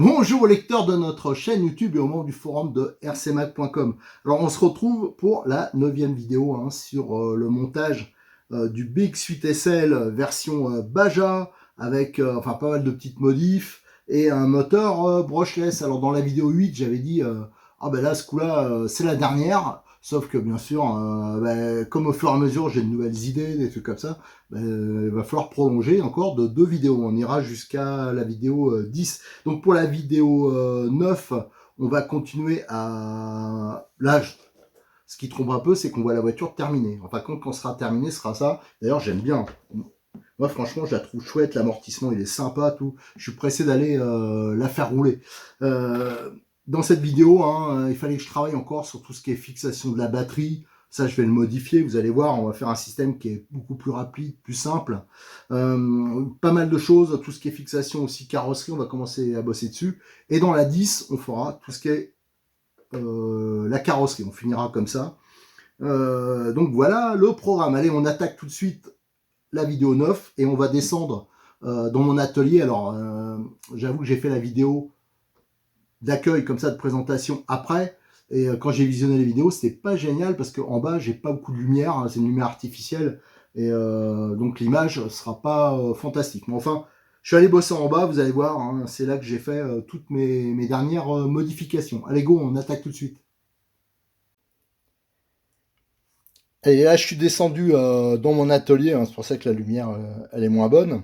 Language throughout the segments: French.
Bonjour aux lecteurs de notre chaîne YouTube et au membres du forum de rcmac.com. Alors on se retrouve pour la 9e vidéo sur le montage du Big 8 SL version Baja avec enfin pas mal de petites modifs et un moteur brushless. Alors dans la vidéo 8 j'avais dit ah ben là ce coup-là c'est la dernière. Sauf que bien sûr, comme au fur et à mesure j'ai de nouvelles idées, des trucs comme ça, il va falloir prolonger encore de 2 vidéos. On ira jusqu'à la vidéo 10. Donc pour la vidéo 9, on va continuer à... Là, ce qui trompe un peu, c'est qu'on voit la voiture terminée. Enfin, quand sera terminée, ce sera ça. D'ailleurs, j'aime bien. Moi, franchement, je la trouve chouette. L'amortissement, il est sympa, tout. Je suis pressé d'aller la faire rouler. Dans cette vidéo, il fallait que je travaille encore sur tout ce qui est fixation de la batterie. Ça, je vais le modifier. Vous allez voir, on va faire un système qui est beaucoup plus rapide, plus simple. Pas mal de choses. Tout ce qui est fixation aussi, carrosserie, on va commencer à bosser dessus. Et dans la 10, on fera tout ce qui est la carrosserie. On finira comme ça. Donc voilà le programme. Allez, on attaque tout de suite la vidéo 9 et on va descendre dans mon atelier. Alors, j'avoue que j'ai fait la vidéo d'accueil comme ça de présentation après, et quand j'ai visionné les vidéos c'était pas génial parce qu'en bas j'ai pas beaucoup de lumière, c'est une lumière artificielle et donc l'image sera pas fantastique, mais enfin je suis allé bosser en bas, vous allez voir, c'est là que j'ai fait toutes mes dernières modifications. Allez go, on attaque tout de suite. Et là je suis descendu dans mon atelier, c'est pour ça que la lumière elle est moins bonne.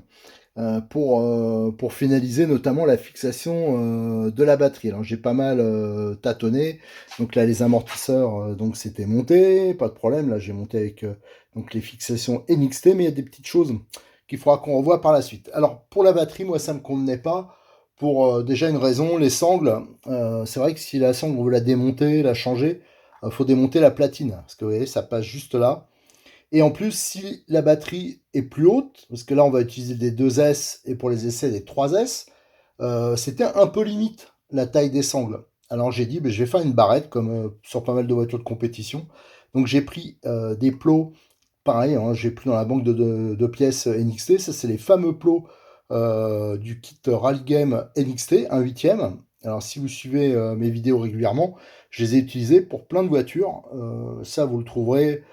Pour finaliser notamment la fixation de la batterie. Alors j'ai pas mal tâtonné, donc là les amortisseurs donc c'était monté, pas de problème, là j'ai monté avec donc les fixations NXT, mais il y a des petites choses qu'il faudra qu'on revoie par la suite. Alors pour la batterie, moi ça me convenait pas, pour déjà une raison, les sangles, c'est vrai que si la sangle on veut la démonter, la changer, faut démonter la platine, parce que vous voyez ça passe juste là. Et en plus, si la batterie est plus haute, parce que là on va utiliser des 2S et pour les essais des 3S, c'était un peu limite la taille des sangles. Alors j'ai dit, je vais faire une barrette comme sur pas mal de voitures de compétition. Donc j'ai pris des plots, pareil, j'ai pris dans la banque de pièces NXT, ça c'est les fameux plots du kit Rally Game NXT, un huitième. Alors si vous suivez mes vidéos régulièrement, je les ai utilisés pour plein de voitures. Ça vous le trouverez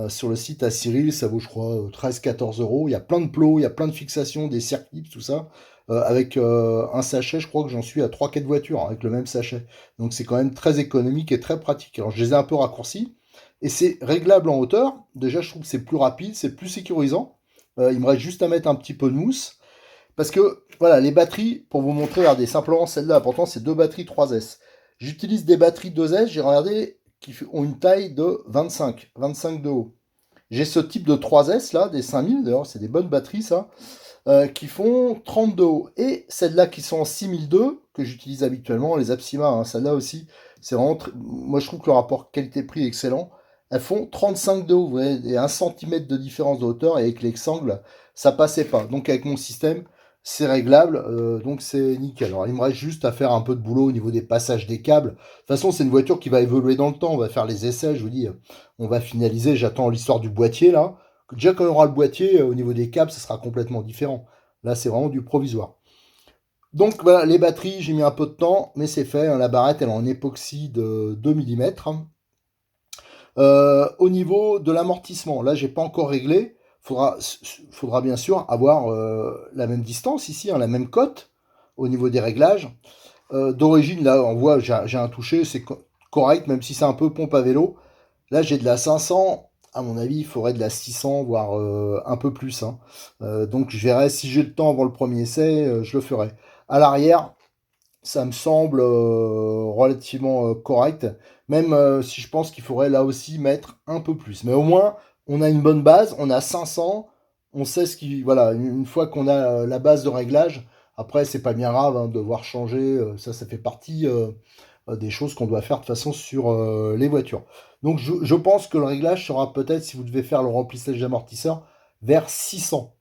sur le site à Cyril, ça vaut je crois 13-14 euros. Il y a plein de plots, il y a plein de fixations, des circuits, tout ça. Avec un sachet, je crois que j'en suis à 3-4 voitures avec le même sachet. Donc c'est quand même très économique et très pratique. Alors je les ai un peu raccourcis. Et c'est réglable en hauteur. Déjà, je trouve que c'est plus rapide, c'est plus sécurisant. Il me reste juste à mettre un petit peu de mousse. Parce que, voilà, les batteries, pour vous montrer, regardez, simplement celle-là, pourtant c'est deux batteries 3S. J'utilise des batteries 2S, j'ai regardé, qui ont une taille de 25 de haut. J'ai ce type de 3S là, des 5000, d'ailleurs, c'est des bonnes batteries ça, qui font 30 de haut. Et celles-là qui sont en 6002, que j'utilise habituellement, les Apsima, celles-là aussi, c'est vraiment, moi je trouve que le rapport qualité-prix est excellent. Elles font 35 de haut, vous voyez, et 1 cm de différence de hauteur, et avec les sangles, ça passait pas. Donc avec mon système, c'est réglable, donc c'est nickel. Alors il me reste juste à faire un peu de boulot au niveau des passages des câbles. De toute façon, c'est une voiture qui va évoluer dans le temps. On va faire les essais, je vous dis, on va finaliser. J'attends l'histoire du boîtier là. Déjà, quand on aura le boîtier, au niveau des câbles, ça sera complètement différent. Là, c'est vraiment du provisoire. Donc voilà, les batteries, j'ai mis un peu de temps, mais c'est fait. La barrette, elle est en époxy de 2 mm. Au niveau de l'amortissement, là, j'ai pas encore réglé. Faudra bien sûr avoir la même distance ici, la même cote au niveau des réglages. D'origine, là, on voit, j'ai un toucher, c'est correct, même si c'est un peu pompe à vélo. Là, j'ai de la 500. À mon avis, il faudrait de la 600, voire un peu plus. Donc, je verrai si j'ai le temps avant le premier essai, je le ferai. À l'arrière, ça me semble relativement correct. Même si je pense qu'il faudrait là aussi mettre un peu plus. Mais au moins, on a une bonne base, on a 500, on sait ce qui... Voilà, une fois qu'on a la base de réglage, après, c'est pas bien grave de devoir changer. Ça fait partie des choses qu'on doit faire de toute façon sur les voitures. Donc, je pense que le réglage sera peut-être, si vous devez faire le remplissage d'amortisseur, vers 600.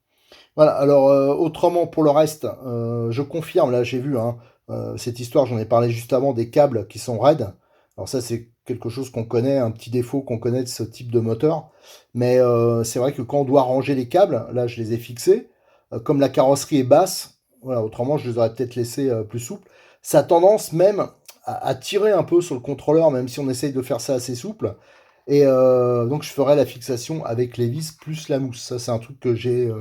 Voilà, alors autrement pour le reste, je confirme, là j'ai vu cette histoire, j'en ai parlé juste avant, des câbles qui sont raides. Alors ça c'est quelque chose qu'on connaît, un petit défaut qu'on connaît de ce type de moteur. Mais c'est vrai que quand on doit ranger les câbles, là je les ai fixés, comme la carrosserie est basse, voilà, autrement je les aurais peut-être laissés plus souples. ça a tendance même à tirer un peu sur le contrôleur, même si on essaye de faire ça assez souple. Et donc je ferai la fixation avec les vis plus la mousse. Ça, c'est un truc que j'ai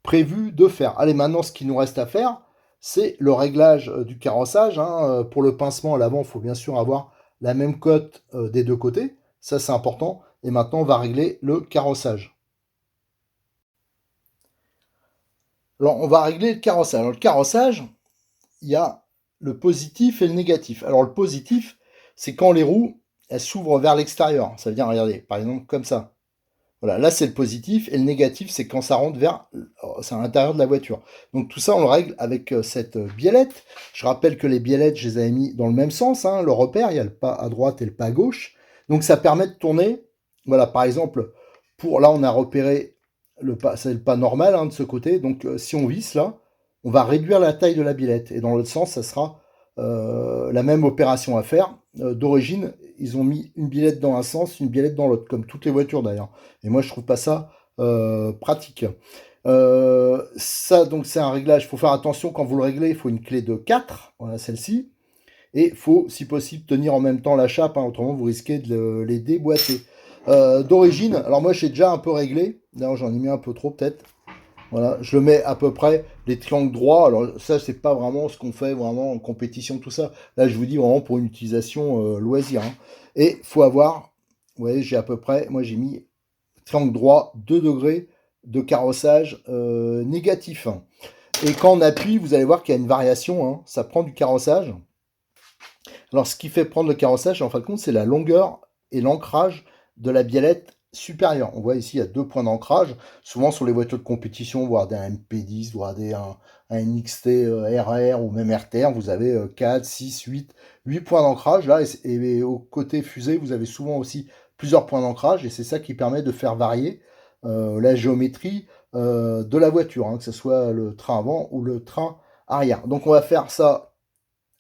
prévu de faire. Allez, maintenant, ce qu'il nous reste à faire, c'est le réglage du carrossage, hein. Pour le pincement à l'avant, il faut bien sûr avoir la même cote des deux côtés. Ça, c'est important. Et maintenant, on va régler le carrossage. Alors, on va régler le carrossage. Alors, le carrossage, il y a le positif et le négatif. Alors, le positif, c'est quand les roues, elles s'ouvrent vers l'extérieur. Ça veut dire, regardez, par exemple, comme ça. Voilà, là c'est le positif, et le négatif c'est quand ça rentre vers, c'est à l'intérieur de la voiture. Donc tout ça on le règle avec cette biellette. Je rappelle que les biellettes, je les avais mis dans le même sens, hein, le repère, il y a le pas à droite et le pas à gauche. Donc ça permet de tourner, voilà, par exemple, pour là on a repéré le pas, c'est le pas normal, hein, de ce côté. Donc si on visse là, on va réduire la taille de la biellette, et dans l'autre sens ça sera la même opération à faire. D'origine, ils ont mis une biellette dans un sens, une biellette dans l'autre, comme toutes les voitures d'ailleurs. Et moi, je trouve pas ça pratique. Ça, donc, c'est un réglage. Il faut faire attention quand vous le réglez. Il faut une clé de 4, voilà celle-ci. Et il faut, si possible, tenir en même temps la chape, hein, autrement vous risquez de les déboîter. D'origine, alors moi j'ai déjà un peu réglé. D'ailleurs, j'en ai mis un peu trop peut-être. Voilà, je le mets à peu près les triangles droits. Alors ça, c'est pas vraiment ce qu'on fait vraiment en compétition, tout ça. Là, je vous dis vraiment pour une utilisation loisir, hein. Et faut avoir, vous voyez, j'ai à peu près, moi j'ai mis triangle droit, 2 degrés de carrossage négatif. Et quand on appuie, vous allez voir qu'il y a une variation, hein. Ça prend du carrossage. Alors, ce qui fait prendre le carrossage, en fin de compte, c'est la longueur et l'ancrage de la biellette supérieure. On voit ici, il y a 2 points d'ancrage. Souvent, sur les voitures de compétition, voire des MP10, voire un NXT RR ou même RTR, vous avez 4, 6, 8 points d'ancrage. Là, et au côté fusée, vous avez souvent aussi plusieurs points d'ancrage. Et c'est ça qui permet de faire varier la géométrie de la voiture, hein, que ce soit le train avant ou le train arrière. Donc, on va faire ça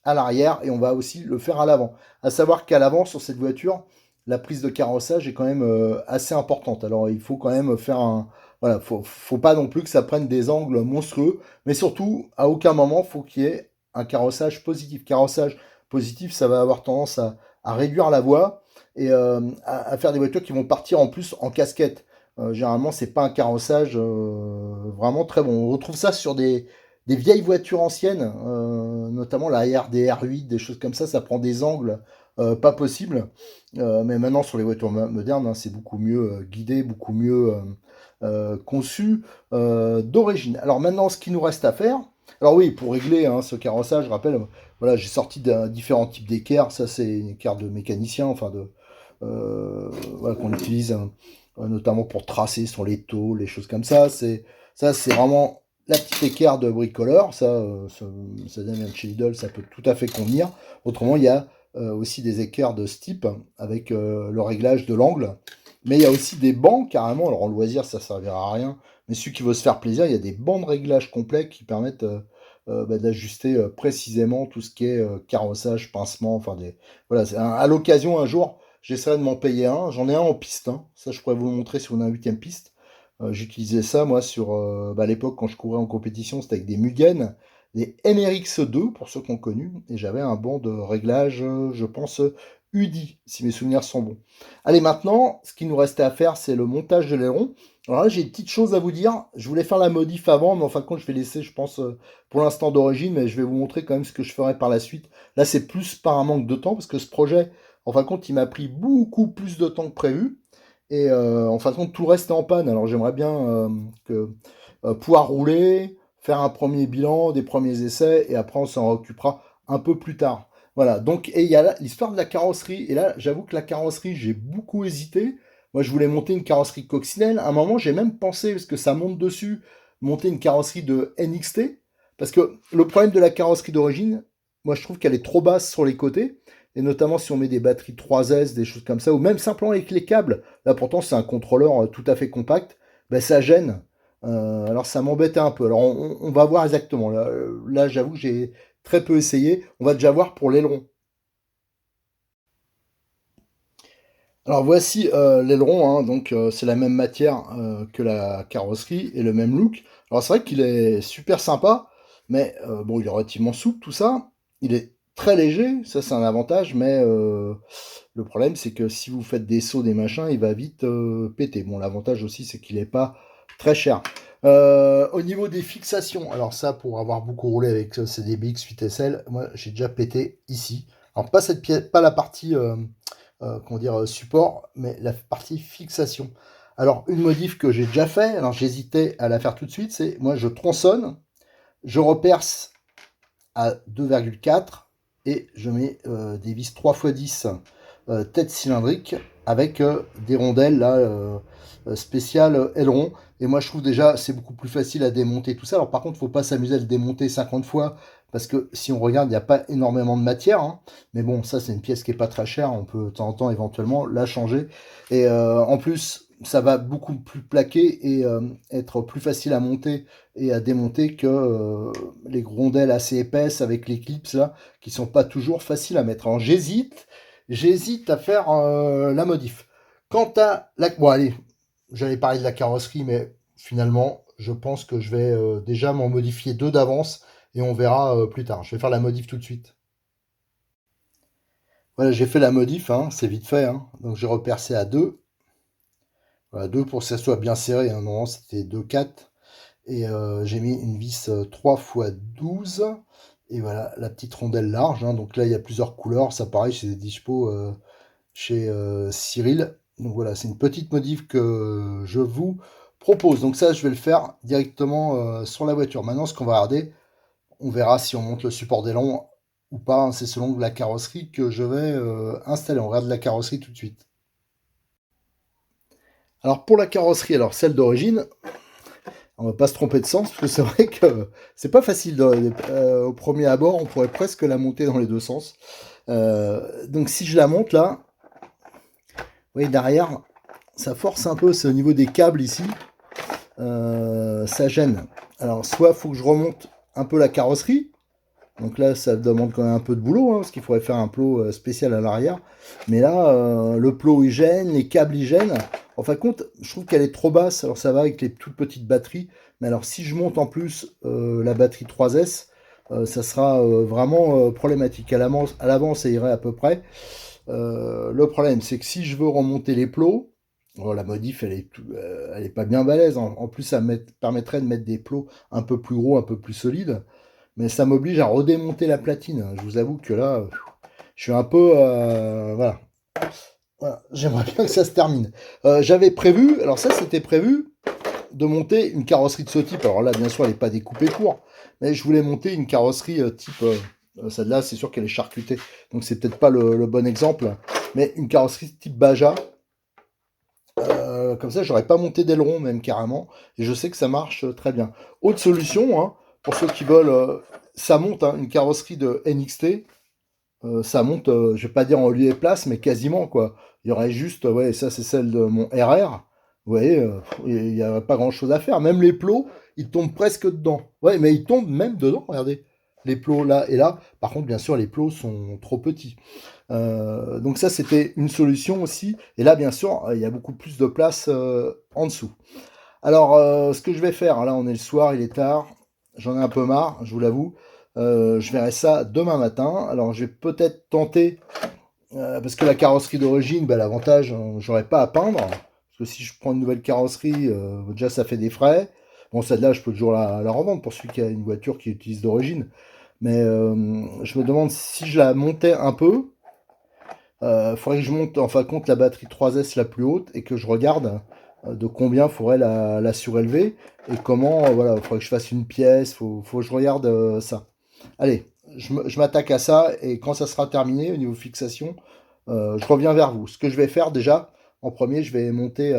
à l'arrière, et on va aussi le faire à l'avant. À savoir qu'à l'avant, sur cette voiture, la prise de carrossage est quand même assez importante. Alors il faut quand même faire un... Voilà, faut pas non plus que ça prenne des angles monstrueux, mais surtout, à aucun moment, faut qu'il y ait un carrossage positif. Carrossage positif, ça va avoir tendance à réduire la voie, et à faire des voitures qui vont partir en plus en casquette. Généralement, c'est pas un carrossage vraiment très bon. On retrouve ça sur des vieilles voitures anciennes, notamment la RD R8, des choses comme ça prend des angles pas possibles. Mais maintenant, sur les voitures modernes, hein, c'est beaucoup mieux guidé, beaucoup mieux conçu d'origine. Alors maintenant, ce qu'il nous reste à faire, alors oui, pour régler, hein, ce carrossage, je rappelle, voilà, j'ai sorti différents types d'équerres. Ça, c'est une équerre de mécanicien, enfin voilà, qu'on utilise notamment pour tracer sur les tôles, les choses comme ça. C'est vraiment la petite équerre de bricoleur. Ça vient de chez Lidl, ça peut tout à fait convenir. Autrement, il y a aussi des équerres de ce type avec le réglage de l'angle. Mais il y a aussi des bancs carrément. Alors en loisir, ça servira à rien. Mais celui qui veut se faire plaisir, il y a des bancs de réglage complets qui permettent d'ajuster précisément tout ce qui est carrossage, pincement. Enfin, voilà, à l'occasion, un jour, j'essaierai de m'en payer un. J'en ai un en piste, hein. Ça, je pourrais vous le montrer si on a un 8ème piste. J'utilisais ça, moi, sur à l'époque, quand je courais en compétition, c'était avec des Mugen, des MRX2, pour ceux qui ont connu, et j'avais un banc de réglage, je pense, UDI, si mes souvenirs sont bons. Allez, maintenant, ce qu'il nous restait à faire, c'est le montage de l'aileron. Alors là, j'ai une petite chose à vous dire. Je voulais faire la modif avant, mais en fin de compte, je vais laisser, je pense, pour l'instant d'origine, mais je vais vous montrer quand même ce que je ferai par la suite. Là, c'est plus par un manque de temps, parce que ce projet, en fin de compte, il m'a pris beaucoup plus de temps que prévu. Et en fin de compte, tout le reste est en panne. Alors j'aimerais bien pouvoir rouler, faire un premier bilan, des premiers essais, et après on s'en occupera un peu plus tard. Voilà, donc, et il y a l'histoire de la carrosserie. Et là, j'avoue que la carrosserie, j'ai beaucoup hésité. Moi, je voulais monter une carrosserie coccinelle. À un moment, j'ai même pensé, parce que ça monte dessus, monter une carrosserie de NXT. Parce que le problème de la carrosserie d'origine, moi, je trouve qu'elle est trop basse sur les côtés. Et notamment si on met des batteries 3S, des choses comme ça, ou même simplement avec les câbles. Là, pourtant, c'est un contrôleur tout à fait compact. Ben, ça gêne. Alors, ça m'embêtait un peu. Alors, on va voir exactement. Là, j'avoue que j'ai très peu essayé. On va déjà voir pour l'aileron. Alors, voici l'aileron, hein. Donc, c'est la même matière que la carrosserie et le même look. Alors, c'est vrai qu'il est super sympa, mais bon, il est relativement souple, tout ça. Il est très léger, ça c'est un avantage, mais le problème c'est que si vous faites des sauts, des machins, il va vite péter. Bon, l'avantage aussi c'est qu'il n'est pas très cher. Au niveau des fixations, alors ça pour avoir beaucoup roulé avec CDBX 8SL, moi j'ai déjà pété ici. Alors pas cette pièce, pas la partie comment dire support, mais la partie fixation. Alors une modif que j'ai déjà fait, alors j'hésitais à la faire tout de suite, c'est moi je tronçonne, je reperce à 2,4 et je mets des vis 3x10 tête cylindrique avec des rondelles là spéciales aileron. Et moi je trouve déjà c'est beaucoup plus facile à démonter tout ça. Alors par contre, faut pas s'amuser à le démonter 50 fois parce que si on regarde, il n'y a pas énormément de matière, hein. Mais bon, ça c'est une pièce qui est pas très chère, on peut de temps en temps éventuellement la changer. Et en plus, ça va beaucoup plus plaquer et être plus facile à monter et à démonter que les rondelles assez épaisses avec les clips là, qui sont pas toujours faciles à mettre. Alors j'hésite à faire la modif. Quant à la... Bon allez, j'allais parler de la carrosserie, mais finalement, je pense que je vais déjà m'en modifier deux d'avance et on verra plus tard. Je vais faire la modif tout de suite. Voilà, j'ai fait la modif, hein, c'est vite fait, hein. Donc j'ai repercé à 2. Voilà, 2 pour que ça soit bien serré, hein. Normalement c'était 2,4. Et j'ai mis une vis 3x12. Et voilà, la petite rondelle large, hein. Donc là, il y a plusieurs couleurs. Ça, pareil, c'est des dispo chez Cyril. Donc voilà, c'est une petite modif que je vous propose. Donc ça, je vais le faire directement sur la voiture. Maintenant, ce qu'on va regarder, on verra si on monte le support d'aileron ou pas, hein. C'est selon la carrosserie que je vais installer. On regarde la carrosserie tout de suite. Alors pour la carrosserie, alors celle d'origine, on va pas se tromper de sens, parce que c'est vrai que c'est pas facile. Au premier abord, on pourrait presque la monter dans les deux sens. Donc si je la monte là, vous voyez derrière, ça force un peu, c'est au niveau des câbles ici. Ça gêne. Alors soit il faut que je remonte un peu la carrosserie. Donc là, ça demande quand même un peu de boulot, hein, parce qu'il faudrait faire un plot spécial à l'arrière. Mais là, le plot il gêne, les câbles ils gênent. En fin de compte, je trouve qu'elle est trop basse. Alors ça va avec les toutes petites batteries. Mais alors si je monte en plus la batterie 3S, ça sera vraiment problématique. À l'avant, ça irait à peu près. Le problème, c'est que si je veux remonter les plots, la modif, elle est pas bien balèze. En plus, ça me permettrait de mettre des plots un peu plus gros, un peu plus solides. Mais ça m'oblige à redémonter la platine. Je vous avoue que là, je suis un peu... voilà. Voilà. J'aimerais bien que ça se termine. J'avais prévu, alors ça c'était prévu, de monter une carrosserie de ce type. Alors là, bien sûr, elle n'est pas découpée pour, mais je voulais monter une carrosserie type... celle-là, c'est sûr qu'elle est charcutée. Donc c'est peut-être pas le bon exemple. Mais une carrosserie type Baja. Comme ça, j'aurais pas monté d'aileron même carrément. Et je sais que ça marche très bien. Autre solution, hein, pour ceux qui veulent, ça monte, hein, une carrosserie de NXT. Ça monte, je vais pas dire en lieu et place, mais quasiment quoi. Il y aurait juste, ouais, ça c'est celle de mon RR. Vous voyez, il n'y a pas grand chose à faire. Même les plots, ils tombent presque dedans. Ouais, mais ils tombent même dedans, regardez. Les plots là et là. Par contre, bien sûr, les plots sont trop petits. Donc ça, c'était une solution aussi. Et là, bien sûr, il y a beaucoup plus de place en dessous. Alors, ce que je vais faire, là, on est le soir, il est tard. J'en ai un peu marre, je vous l'avoue. Je verrai ça demain matin. Alors, je vais peut-être tenter, parce que la carrosserie d'origine, bah, l'avantage, j'aurais pas à peindre. Parce que si je prends une nouvelle carrosserie, déjà, ça fait des frais. Bon, celle-là, je peux toujours la revendre pour celui qui a une voiture qui utilise d'origine. Mais je me demande si je la montais un peu. Faudrait que je monte en fin de compte la batterie 3S la plus haute et que je regarde de combien faudrait la surélever et comment, voilà, faudrait que je fasse une pièce, faut que je regarde ça. Allez, je m'attaque à ça et quand ça sera terminé au niveau fixation, je reviens vers vous. Ce que je vais faire déjà, en premier, je vais monter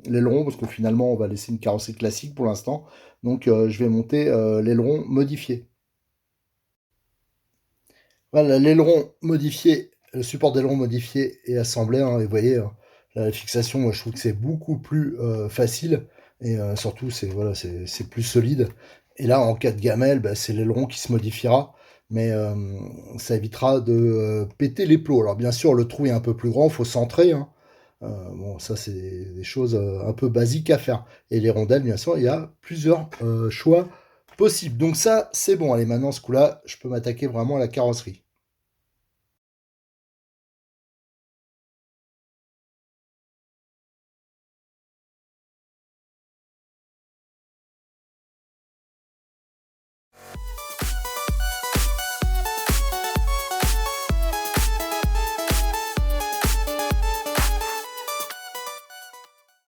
l'aileron parce que finalement, on va laisser une carrosserie classique pour l'instant. Donc, je vais monter l'aileron modifié. Voilà, l'aileron modifié, le support d'aileron modifié et assemblé, hein, et vous voyez, hein, la fixation, moi, je trouve que c'est beaucoup plus facile et surtout c'est voilà, c'est plus solide. Et là, en cas de gamelle, bah, c'est l'aileron qui se modifiera, mais ça évitera de péter les plots. Alors bien sûr, le trou est un peu plus grand, il faut centrer, hein. Bon, ça c'est des choses un peu basiques à faire. Et les rondelles, bien sûr, il y a plusieurs choix possibles. Donc ça, c'est bon. Allez, maintenant, ce coup-là, je peux m'attaquer vraiment à la carrosserie.